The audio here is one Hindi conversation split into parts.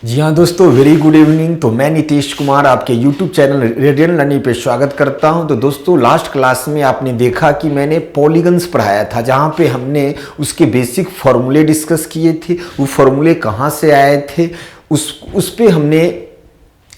जी हाँ दोस्तों, वेरी गुड इवनिंग। तो मैं नीतीश कुमार आपके YouTube चैनल रेडियन लर्निंग पे स्वागत करता हूं। तो दोस्तों, लास्ट क्लास में आपने देखा कि मैंने पॉलीगन्स पढ़ाया था, जहां पे हमने उसके बेसिक फार्मूले डिस्कस किए थे। वो फार्मूले कहाँ से आए थे उस पे हमने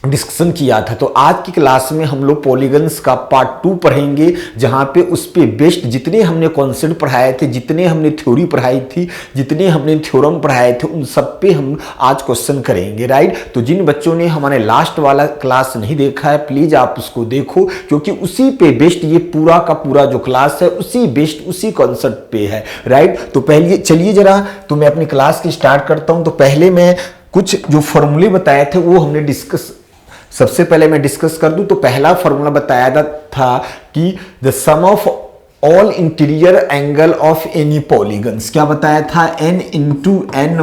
डिस्कशन किया था। तो आज की क्लास में हम लोग पॉलीगन्स का पार्ट 2 पढ़ेंगे, जहां पे उस पे बेस्ड जितने हमने कॉन्सेप्ट पढ़ाए थे, जितने हमने थ्योरी पढ़ाई थी, जितने हमने थ्योरम पढ़ाए थे, उन सब पे हम आज क्वेश्चन करेंगे, राइट। तो जिन बच्चों ने हमारे लास्ट वाला क्लास नहीं देखा है, प्लीज आप उसको देखो, क्योंकि उसी पे बेस्ड ये पूरा का पूरा जो क्लास है उसी बेस्ड उसी कॉन्सेप्ट पे है, राइट। तो पहले चलिए जरा तो मैं अपनी क्लास की स्टार्ट करता हूं। तो पहले मैं कुछ जो फॉर्मूले बताए थे वो हमने डिस्कस, सबसे पहले मैं डिस्कस कर दूं। तो पहला फॉर्मूला बताया था कि the sum of all interior angle of any polygons, क्या बताया था, n into n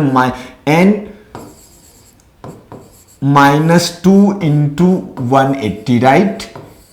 minus 2 into 180, right,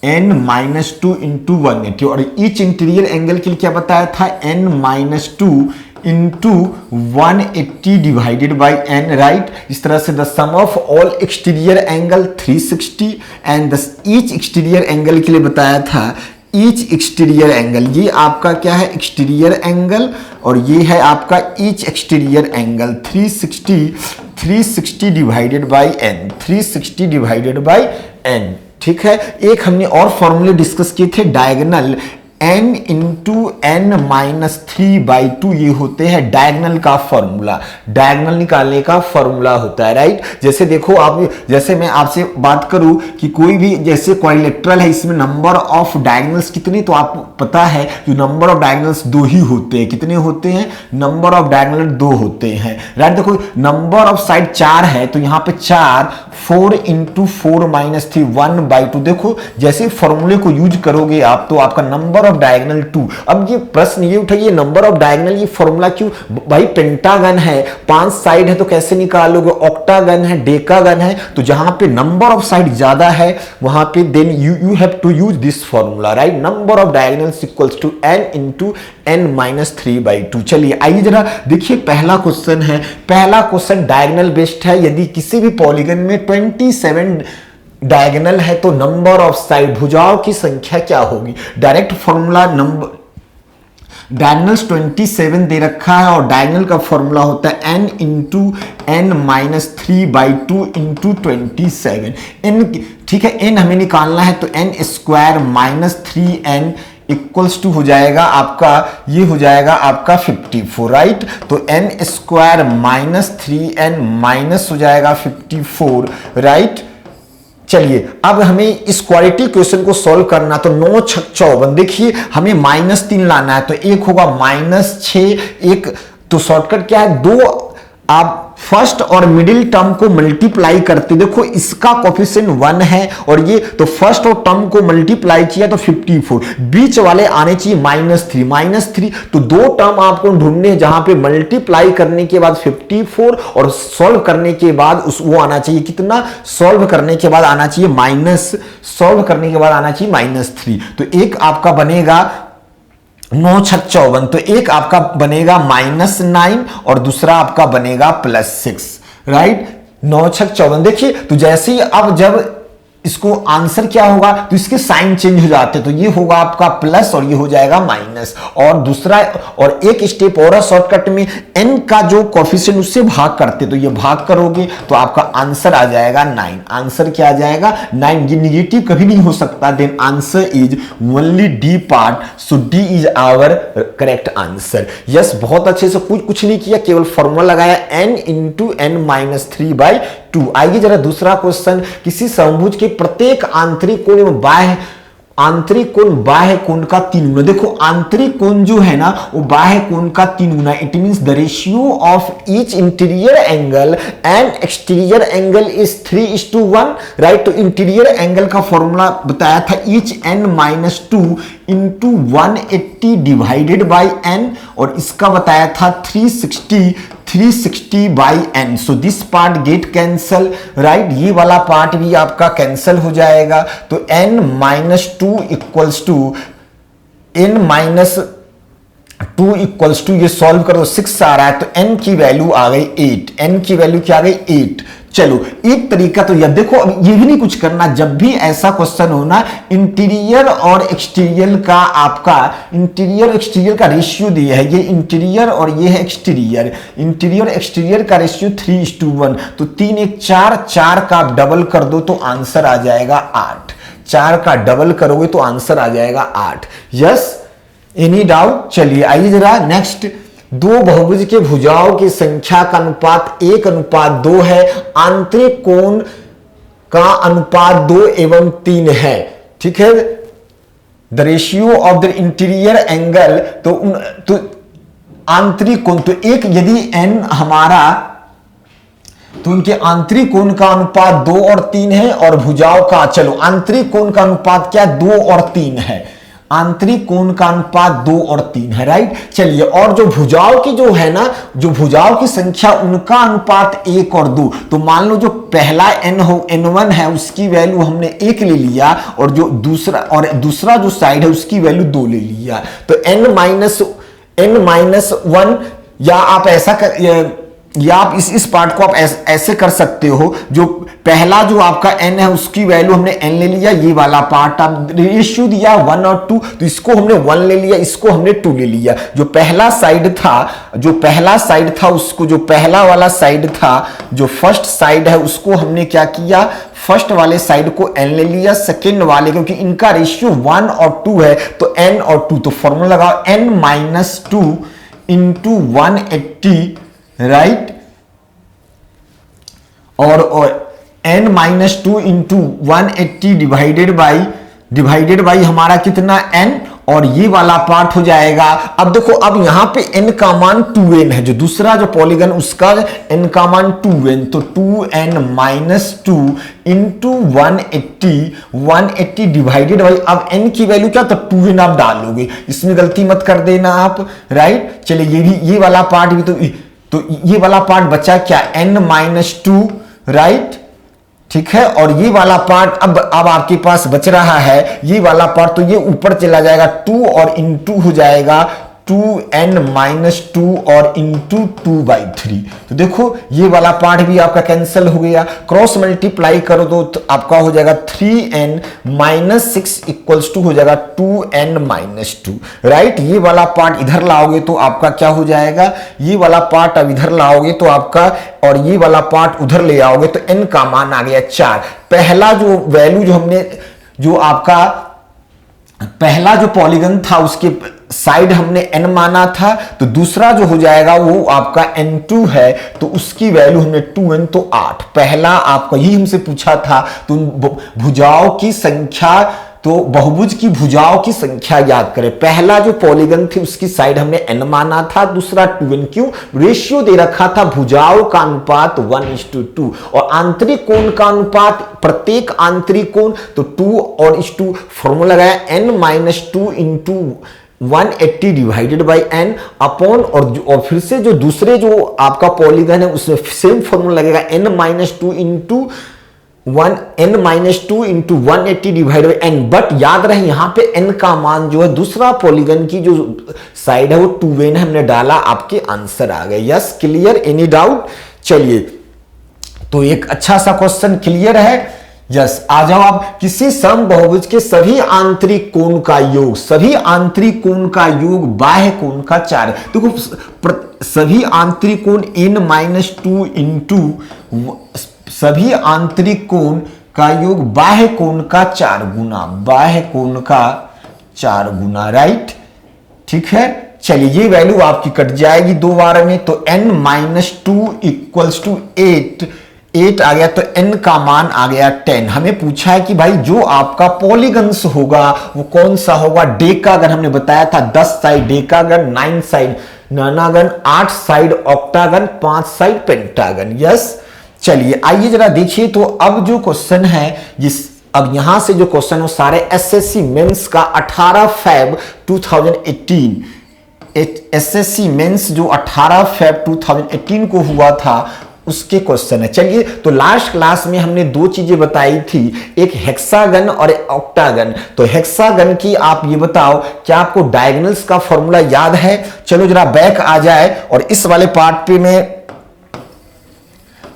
n minus 2 into 180। और ईच इंटीरियर एंगल के लिए क्या बताया था, n minus 2 into 180 divided by n, right. इस तरह से the sum of all exterior angle 360 and each exterior angle के लिए बताया था, ईच एक्सटीरियर एंगल, ये आपका क्या है, एक्सटीरियर एंगल, और ये है आपका each exterior angle 360 divided by n, 360 divided by n, ठीक है। एक हमने और फॉर्मूले डिस्कस किए थे, diagonal n into n minus 3/2, ये होते हैं डायगोनल का फॉर्मूला, डायगोनल निकालने का फॉर्मूला होता है, राइट। जैसे देखो आप, जैसे मैं आपसे बात करूं कि कोई भी जैसे क्वाड्रिलेटरल है, इसमें नंबर ऑफ डायगोनल्स कितने, तो आपको पता है कि नंबर ऑफ डायगोनल्स 2 ही होते हैं। कितने होते हैं, नंबर ऑफ डायगोनल 2 होते हैं, राइट। देखो नंबर ऑफ साइड 4 है, तो यहां पे 4 इंटू 4 माइनस 3 1/2। देखो जैसे फॉर्मूले को यूज करोगे आप, तो आपका नंबर डायगोनल 2। अब ये प्रश्न ये उठाइए, नंबर ऑफ डायगोनल ये फॉर्मूला क्यों, भाई पेंटागन है, 5 साइड है, तो कैसे निकालोगे, ऑक्टागन है, डेकागन है, तो जहां पे नंबर ऑफ साइड ज्यादा है वहां पे then you have to use this formula, right. Number of diagonals equals to n into n minus 3/2। चलिए आइए जरा देखिए, पहला क्वेश्चन है, पहला क्वेश्चन डायगोनल बेस्ड है। यदि किसी भी पॉलीगन में 27 डायगोनल है तो नंबर ऑफ साइड, भुजाओं की संख्या क्या होगी। डायरेक्ट फॉर्मूला, नंबर डायगोनल्स 27 दे रखा है और डायगोनल का फॉर्मूला होता है n into n minus 3/2 into 27 n, ठीक है। n हमें निकालना है, तो n square minus 3n equals to हो जाएगा आपका, ये हो जाएगा आपका 54, राइट। तो n square minus 3n minus हो जाएगा 54, राइट। चलिए अब हमें इस क्वालिटी क्वेश्चन को सॉल्व करना, तो 9 छक 54, देखिए हमें -3 लाना है, तो एक होगा -6, एक तो शॉर्टकट क्या है, 2 आप फर्स्ट और मिडिल टर्म को मल्टीप्लाई करते, देखो इसका कोफिशिएंट 1 है और ये, तो फर्स्ट और टर्म को मल्टीप्लाई किया तो 54, बीच वाले आने चाहिए -3, तो 2 टर्म आपको ढूंढने हैं जहां पे मल्टीप्लाई करने के बाद 54 और सॉल्व करने के बाद वो आना चाहिए कितना, सॉल्व करने के बाद आना चाहिए -3। तो एक आपका बनेगा 9 छक 54, तो एक आपका बनेगा -9 और दूसरा आपका बनेगा +6, राइट। 9 छक 54, देखिए तो जैसे ही अब जब इसको आंसर क्या होगा, तो इसके साइन चेंज हो जाते हैं, तो ये होगा आपका प्लस और ये हो जाएगा माइनस, और दूसरा और एक स्टेप और शॉर्टकट में n का जो कोफिशिएंट उससे भाग करते, तो ये भाग करोगे तो आपका आंसर आ जाएगा 9। आंसर क्या आ जाएगा, 9। ये निगेटिव कभी नहीं हो सकता, then answer is only D part, so D is our correct answer. Yes, बहुत अच्छे से कुछ नहीं किया, केवल फॉर्मूला लगाया n इंटू n माइनस 3/2। आइए जरा दूसरा क्वेश्चन, किसी समभुज के प्रत्येक आंतरिक कोण में आंतरिक कोण बाह्य कोण का 3 गुना, देखो आंतरिक कोण जो है ना वो बाह्य कोण का 3 गुना, it means the ratio of each interior angle and exterior angle is 3:1, right. तो इंटीरियर एंगल का फॉर्मूला बताया था each n minus 2 into 180 divided by n, और इसका बताया था 360 बाई n, so this part get cancel, right. ये वाला पार्ट भी आपका कैंसल हो जाएगा, तो n minus 2 equals to n minus 2 2 equals to, ये सॉल्व करो 6 आ रहा है, तो n की वैल्यू आ गई 8, n की वैल्यू क्या आ गई 8। चलो एक तरीका तो यह देखो, अब ये भी नहीं कुछ करना, जब भी ऐसा क्वेश्चन होना इंटीरियर और एक्सटीरियर का, आपका इंटीरियर एक्सटीरियर का रेशियो दिया है, ये इंटीरियर और ये है एक्सटीरियर, इंटीरियर एक्सटीरियर का रेशियो 3:1, तो 3 1 4, 4 का आप डबल कर दो तो आंसर आ जाएगा 8, 4 का डबल करोगे तो आंसर आ जाएगा 8। Yes, any doubt? चलिए आइए जरा नेक्स्ट। दो बहुभुज के भुजाओं की संख्या का अनुपात 1:2 है, आंतरिक कोण का अनुपात 2 एवं 3 है। ठीक है, the ratio of the interior angle, तो आंतरिक कोण, तो एक यदि n हमारा, तो उनके आंतरिक कोण का अनुपात 2 और 3 है, और भुजाओं का, चलो आंतरिक कोण का अनुपात क्या 2 और 3 है, आंतरिक कोण का अनुपात 2 और 3 है, राइट। चलिए, और जो भुजाओं की जो है ना, जो भुजाओं की संख्या उनका अनुपात 1 और 2, तो मान लो जो पहला n1 है उसकी वैल्यू हमने 1 ले लिया, और जो दूसरा जो साइड है उसकी वैल्यू 2 ले लिया, तो n-1, या आप ऐसा कर, या आप इस पार्ट को आप ऐसे कर सकते हो, जो पहला जो आपका n है उसकी वैल्यू हमने n ले लिया, ये वाला पार्ट आप रेशियो दिया 1 और 2, तो इसको हमने 1 ले लिया, इसको हमने 2 ले लिया, जो पहला साइड था उसको, जो पहला वाला साइड था, जो फर्स्ट साइड है उसको हमने क्या किया, फर्स्ट वाले साइड को n ले लिया, सेकेंड वाले, क्योंकि इनका रेशियो 1 और 2 है, तो n और 2, तो फॉर्मूला लगाओ n-2 इंटू 180, राइट, और n-2 इंटू 180 डिवाइडेड बाई हमारा कितना n, और ये वाला पार्ट हो जाएगा। अब देखो, अब यहां पे n का मान 2n है, जो दूसरा जो पॉलीगन उसका n का मान 2n, तो 2n-2 इंटू 180 डिवाइडेड बाई, अब n की वैल्यू क्या, तो 2n आप डालोगे, इसमें गलती मत कर देना आप, राइट। चलिए ये वाला पार्ट भी, तो ये वाला पार्ट बचा क्या, n-2, राइट, ठीक है, और ये वाला पार्ट अब आपके पास बच रहा है, ये वाला पार्ट, तो ये ऊपर चला जाएगा 2 और इंटू हो जाएगा 2n-2 और इंटू 2/3, तो देखो ये वाला पार्ट भी आपका कैंसिल हो गया, क्रॉस मल्टीप्लाई करो तो आपका हो जाएगा 3n-6 इक्वल्स टू हो जाएगा 2n-2, राइट। ये वाला पार्ट इधर लाओगे तो आपका क्या हो जाएगा, ये वाला पार्ट अब इधर लाओगे तो आपका, और ये वाला पार्ट उधर ले आओगे तो n का मान आ गया 4। पहला जो वैल्यू जो हमने, जो आपका पहला जो पॉलीगन था उसके साइड हमने n माना था, तो दूसरा जो हो जाएगा वो आपका n2 है, तो उसकी वैल्यू हमने 2n, तो 8। पहला आपका यही हमसे पूछा था, तो भुजाओं की संख्या, तो बहुभुज की भुजाओं की संख्या याद करें, पहला जो पॉलीगन थी उसकी साइड हमने n माना था, दूसरा 2n, क्यों, रेशियो दे रखा था भुजाओं का अनुपात 1:2, और आंतरिक कोण का अनुपात, प्रत्येक आंतरिक कोण, तो 2 और 2, फॉर्मूला लगाया n-2 into 180 divided by n upon, और फिर से जो दूसरे जो आपका पॉलीगन है उसमें सेम फॉर्मूला लगेगा n-2 into 180 divide by n, but याद रहे यहां पे n का मान जो है दूसरा पॉलीगन की जो साइड है वो 2n हमने डाला, आपके आंसर आ गए। Yes, clear, any doubt? चलिए, तो एक अच्छा सा क्वेश्चन क्लियर है। यस, आ जाओ आप, किसी सम बहुभुज के सभी आंतरिक कोण का योग, सभी आंतरिक कोण का योग बाह्य कोण का 4, देखो सभी आंतरिक कोण n-2 इंटू, सभी आंतरिक कोण का योग बाह्य कोण का 4 गुना, बाह्य कोण का 4 गुना, राइट, ठीक है। चलिए, ये वैल्यू आपकी कट जाएगी 2 बार में, तो n-2 इक्वल्स टू 8 आ गया, तो n का मान आ गया 10। हमें पूछा है कि भाई जो आपका पॉलीगन्स होगा वो कौन सा होगा, डेकागन हमने बताया था, 10 side decagon, 9 side nonagon, 8 side octagon, 5 side pentagon. Yes, चलिए आइए जरा देखिए, तो अब जो क्वेश्चन है, अब यहां से जो क्वेश्चन है वो सारे एसएससी मेंस का 18 Feb 2018, एसएससी मेंस जो 18 Feb 2018 को हुआ था उसके क्वेश्चन है। चलिए, तो लास्ट क्लास में हमने दो चीजें बताई थी, एक हेक्सागन और एक ऑक्टागन। तो हेक्सागन की आप ये बताओ, क्या आपको डायगोनल्स का फॉर्मूला याद है? चलो जरा बैक आ जाए और इस वाले पार्ट पे मैं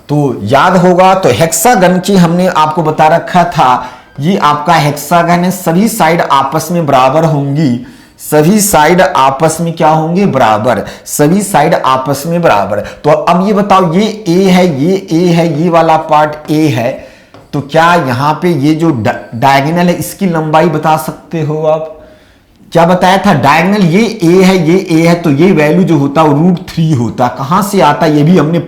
तो याद होगा। तो हेक्सागन की हमने आपको बता रखा था, ये आपका हेक्सागन है, सभी साइड आपस में बराबर होंगी, सभी साइड आपस में क्या होंगे? बराबर, सभी साइड आपस में बराबर। तो अब ये बताओ, ये ए है, ये ए है, ये वाला पार्ट ए है, तो क्या यहां पे ये जो डायगोनल है इसकी लंबाई बता सकते हो आप? क्या बताया था? डायगोनल ये ए है, ये ए है, तो ये वैल्यू जो होता है वो √3 होता। कहां से आता है ये भी हमने,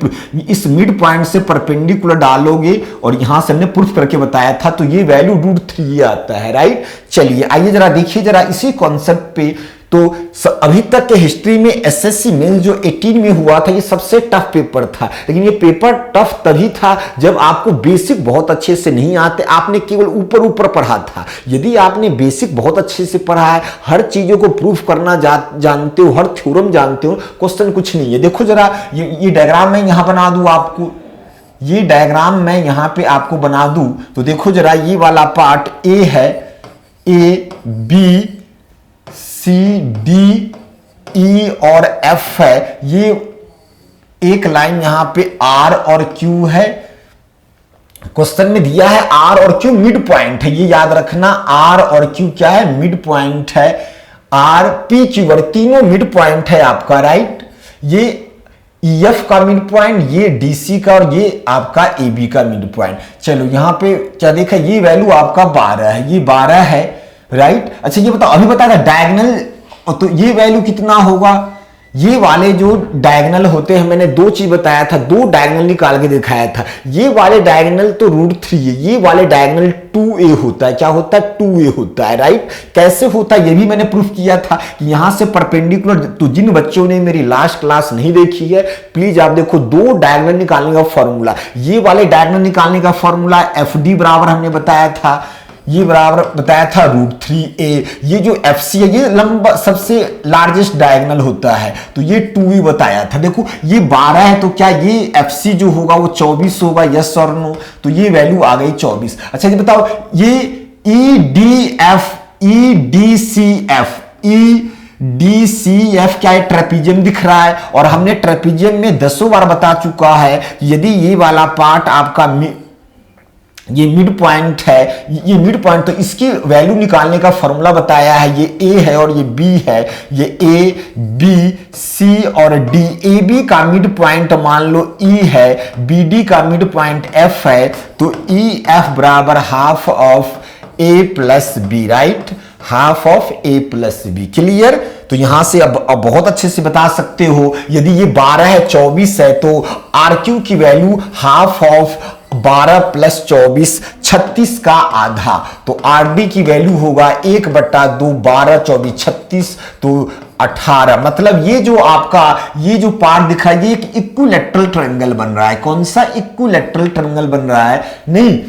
इस मिड पॉइंट से परपेंडिकुलर डालोगे और यहां से हमने प्रूफ करके बताया था, तो ये वैल्यू √3 आता है, राइट। चलिए आइए जरा देखिए जरा इसी कॉन्सेप्ट पे। तो अभी तक के हिस्ट्री में एसएससी मेंस जो 18 में हुआ था, ये सबसे टफ पेपर था। लेकिन ये पेपर टफ तभी था जब आपको बेसिक बहुत अच्छे से नहीं आते, आपने केवल ऊपर ऊपर पढ़ा था। यदि आपने बेसिक बहुत अच्छे से पढ़ा है, हर चीजों को प्रूफ करना जानते हो, हर थ्योरम जानते हो, क्वेश्चन कुछ नहीं है। देखो जरा ये डायग्राम मैं यहां बना दूं आपको, ये डायग्राम मैं यहां पे आपको बना दूं, तो देखो जरा, ये वाला पार्ट ए है, ए बी सी डी ई और एफ है, ये एक लाइन यहां पे आर और क्यू है। क्वेश्चन में दिया है आर और क्यू मिड पॉइंट है, ये याद रखना, आर और क्यू क्या है? मिड पॉइंट है। आर पी क्यू और तीनों मिड पॉइंट है आपका, राइट। ये EF का मिड पॉइंट, ये DC का, और ये आपका AB का मिड पॉइंट। चलो यहां पे क्या देखा, ये वैल्यू आपका 12 है, ये 12 है, राइट। अच्छा ये बताओ, अभी बताया था डायगोनल, तो ये वैल्यू कितना होगा? ये वाले जो डायगोनल होते हैं, मैंने दो चीज बताया था, दो डायगोनल निकाल के दिखाया था। ये वाले डायगोनल तो √3 है, ये वाले डायगोनल 2a होता है। क्या होता है? 2a होता है, राइट। कैसे होता है ये भी मैंने प्रूफ किया था कि यहां से परपेंडिकुलर। तो जिन बच्चों ने मेरी लास्ट क्लास नहीं देखी है, प्लीज आप देखो, दो डायगोनल निकालने का फॉर्मूला, ये वाले डायगोनल निकालने का फॉर्मूला FD बराबर हमने बताया था, ये बराबर बताया था √3a। ये जो FC है, ये लंबा सबसे लार्जेस्ट डायगोनल होता है, तो ये 2a बताया था। देखो ये 12 है, तो क्या ये FC जो होगा वो 24 होगा? यस और नो? तो ये वैल्यू आ गई 24। अच्छा ये बताओ, ये EDF EDCF क्या है? ट्रेपीजियम दिख रहा है, और हमने ट्रेपीजियम में 10 बार बता चुका है कि यदि ये वाला पार्ट आपका ये मिड पॉइंट है, ये मिड पॉइंट, तो इसकी वैल्यू निकालने का फॉर्मूला बताया है। ये ए है और ये बी है, ये ए बी सी और डी। ए बी का मिड पॉइंट मान लो ई है, बी डी का मिड पॉइंट एफ है, तो ई एफ बराबर half of A plus B, right, half of A plus B. Clear? तो यहां से अब बहुत अच्छे से बता सकते हो, यदि ये 12 है 24 है, तो आर क्यू की वैल्यू हाफ ऑफ 12 + 24 36 का आधा, तो आर डी की वैल्यू होगा 1/2, 12 24 36, तो 18। मतलब ये जो आपका ये जो पार्ट दिखा, ये एक इक्विलैटरल ट्रायंगल बन रहा है। कौन सा इक्विलैटरल ट्रायंगल बन रहा है? नहीं,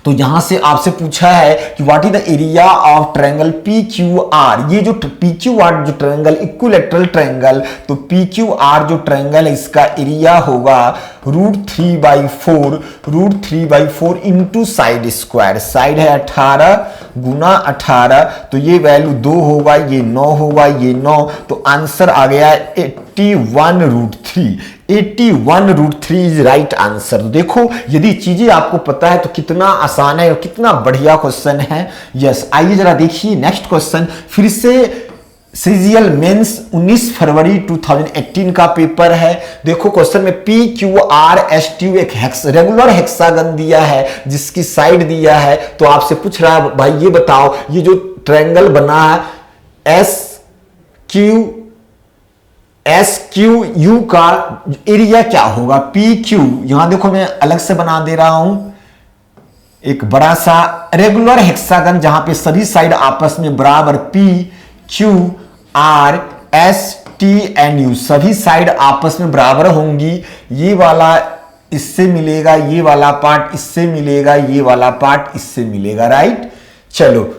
तो यहां से आपसे पूछा है कि what is the area of triangle PQR। ये जो PQR जो ट्रायंगल, इक्विलैटरल ट्रायंगल, तो PQR जो ट्रायंगल है, इसका एरिया होगा √3/4 इंटू साइड स्क्वायर। साइड है 18 गुना 18, तो ये वैल्यू 2 होगा, ये 9 होगा, ये 9, तो आंसर आ गया 81√3। 81√3 इज राइट आंसर। देखो यदि चीजें आपको पता है तो कितना आसान है और कितना बढ़िया क्वेश्चन है। यस, आइए जरा देखिए नेक्स्ट क्वेश्चन। फिर से सीजीएल मेंस 19 फरवरी 2018 का पेपर है। देखो क्वेश्चन में PQRST एक रेगुलर हेक्सागन दिया है, जिसकी साइड दिया है, तो आपसे पूछ रहा है भाई ये बताओ, ये जो ट्रायंगल बना है SQU का एरिया क्या होगा? PQ, यहां देखो मैं अलग से बना दे रहा हूं, एक बड़ा सा रेगुलर हेक्सागन जहां पे सभी साइड आपस में बराबर, PQRSTNU सभी साइड आपस में बराबर होंगी। ये वाला इससे मिलेगा, ये वाला पार्ट इससे मिलेगा, ये वाला पार्ट इससे मिलेगा, राइट। चलो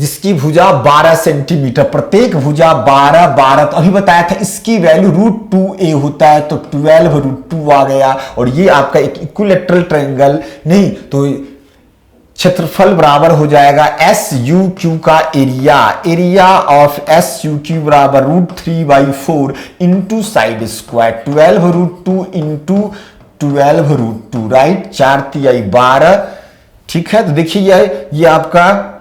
जिसकी भुजा 12 सेंटीमीटर, प्रत्येक भुजा 12 12, तो अभी बताया था इसकी वैल्यू √2a होता है, तो 12√2 आ गया। और ये आपका एक इक्विलैटरल ट्रायंगल, नहीं तो क्षेत्रफल बराबर हो जाएगा SUQ का एरिया ऑफ SUQ बराबर √3/4 into side square 12√2 into 12√2, right, 4 तिहाई 12, ठीक है। तो देखिए ये आपका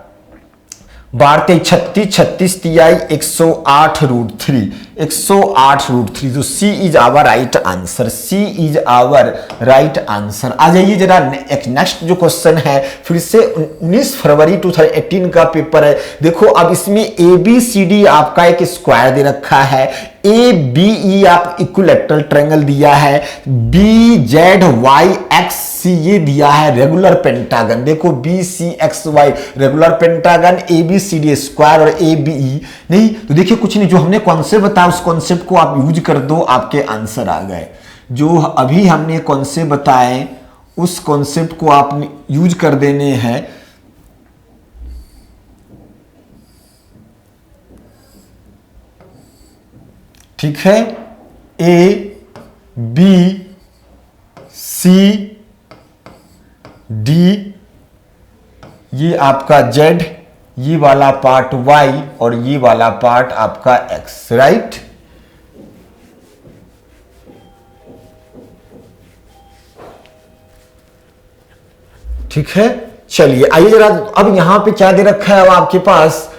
12 तिहाई 36, 36 तिहाई 108√3, 108√3, तो C is our right answer, C is our right answer. आ जाइए जरा एक नेक्स्ट जो क्वेश्चन है, फिर से 19 फरवरी 2018 का पेपर है। देखो अब इसमें ABCD आपका एक स्क्वायर दे रखा है, ABE आप इक्विलैटरल ट्रायंगल दिया है, BZYXC ये दिया है रेगुलर पेंटागन। देखो BCXY regular pentagon, ABCD square और ABE नहीं, तो देखिए कुछ नहीं, जो हमने कॉन्सेप्ट बताया उस कॉन्सेप्ट को आप यूज कर दो, आपके आंसर आ गए। जो अभी हमने कॉन्सेप्ट बताए उस कॉन्सेप्ट को आपने यूज कर देने हैं। ठीक है, ABCD ये आपका Z, ये वाला पार्ट Y और ये वाला पार्ट आपका X, राइट। ठीक है, चलिए आइए जरा अब यहां पे क्या दे रखा है अब आपके पास।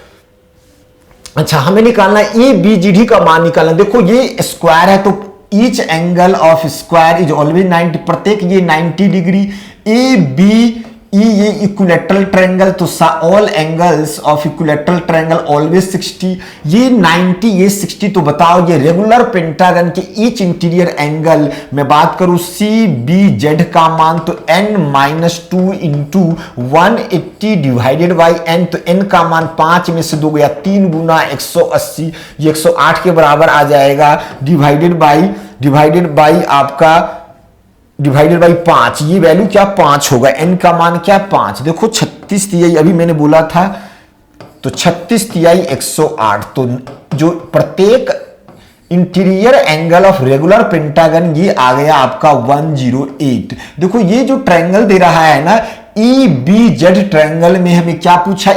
अच्छा, हमें निकालना है ABCD का मान निकालना। देखो ये स्क्वायर है तो each angle of square is always 90, प्रत्येक ये 90 डिग्री। ABE ये इक्विलैटरल ट्रायंगल, तो all angles of equilateral triangle always 60, ये 90 ये 60, तो बताओ ये रेगुलर पेंटागन के ईच इंटीरियर एंगल में बात करूं CBZ का मान, तो n-2 into 180 divided by n, तो n का मान 5 में से 2 गया, 3 गुना 180, ये 108 के बराबर आ जाएगा, डिवाइडेड बाई आपका डिवाइडेड बाई 5, ये वैल्यू क्या 5 होगा, n का मान क्या 5। देखो 36 तिहाई अभी मैंने बोला था, तो 36 तिहाई 108, तो जो प्रत्येक interior angle of regular pentagon ये आ गया आपका 108। देखो ये जो ट्रायंगल दे रहा है ना EBZ ट्रायंगल में हमें क्या पूछा,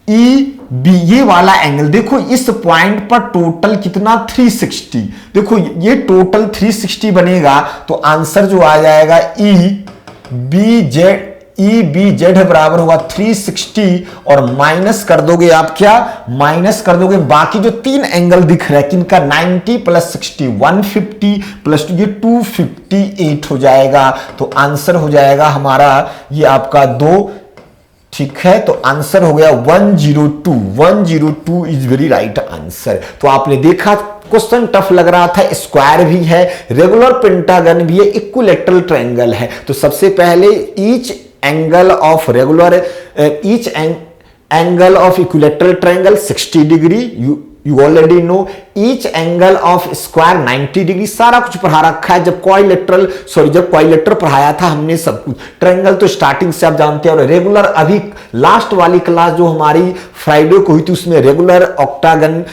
EB ये वाला एंगल, देखो इस पॉइंट पर टोटल कितना 360, देखो ये टोटल 360 बनेगा, तो आंसर जो आ जाएगा EBZ बराबर होगा 360, और माइनस कर दोगे आप क्या, माइनस कर दोगे बाकी जो 3 एंगल दिख रहा है किनका, 90 प्लस 60 150 प्लस ये 258 हो जाएगा, तो आंसर हो जाएगा हमारा ये आपका 2। ठीक है, तो आंसर हो गया 102 इज वेरी राइट आंसर। तो आपने देखा क्वेश्चन टफ लग रहा था, स्क्वायर भी है, रेगुलर पेंटागन भी है, इक्विलैटरल ट्रायंगल है। तो सबसे पहले each angle of equilateral triangle 60 degree, you already know. Each angle of square 90 degree, सारा कुछ पढ़ा रखा है। जब क्वाड्रिलेटरल पढ़ाया था हमने सब कुछ, ट्रायंगल तो स्टार्टिंग से आप जानते हैं, और रेगुलर अभी लास्ट वाली क्लास जो हमारी फ्राइडे को हुई थी उसमें regular octagon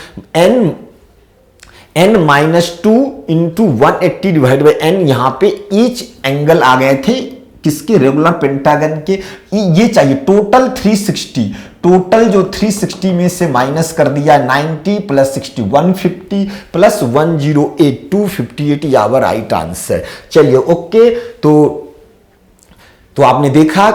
n-2 into 180 divide by n, यहां पे ईच एंगल आ गए थे किसके, रेगुलर पेंटागन के। ये चाहिए टोटल 360, टोटल जो 360 में से माइनस कर दिया 90 plus 60 150 plus 108 258 our right answer. चलिए ओके, तो आपने देखा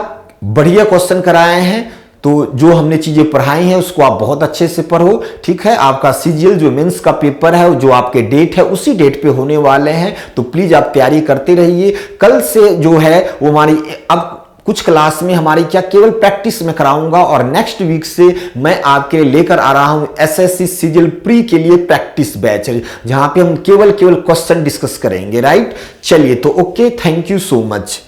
बढ़िया क्वेश्चन कराए हैं। तो जो हमने चीजें पढ़ाई हैं उसको आप बहुत अच्छे से पढ़ो, ठीक है। आपका सीजीएल जो मेंस का पेपर है जो आपके डेट है उसी डेट पे होने वाले हैं, तो प्लीज आप तैयारी करते रहिए। कल से जो है वो हमारी अब कुछ क्लास में हमारी क्या केवल प्रैक्टिस में कराऊंगा, और नेक्स्ट वीक से मैं आपके लिए लेकर आ रहा हूं एसएससी सीजीएल प्री के लिए प्रैक्टिस बैच, जहां पे हम केवल क्वेश्चन डिस्कस करेंगे, राइट। चलिए तो okay, thank you so much.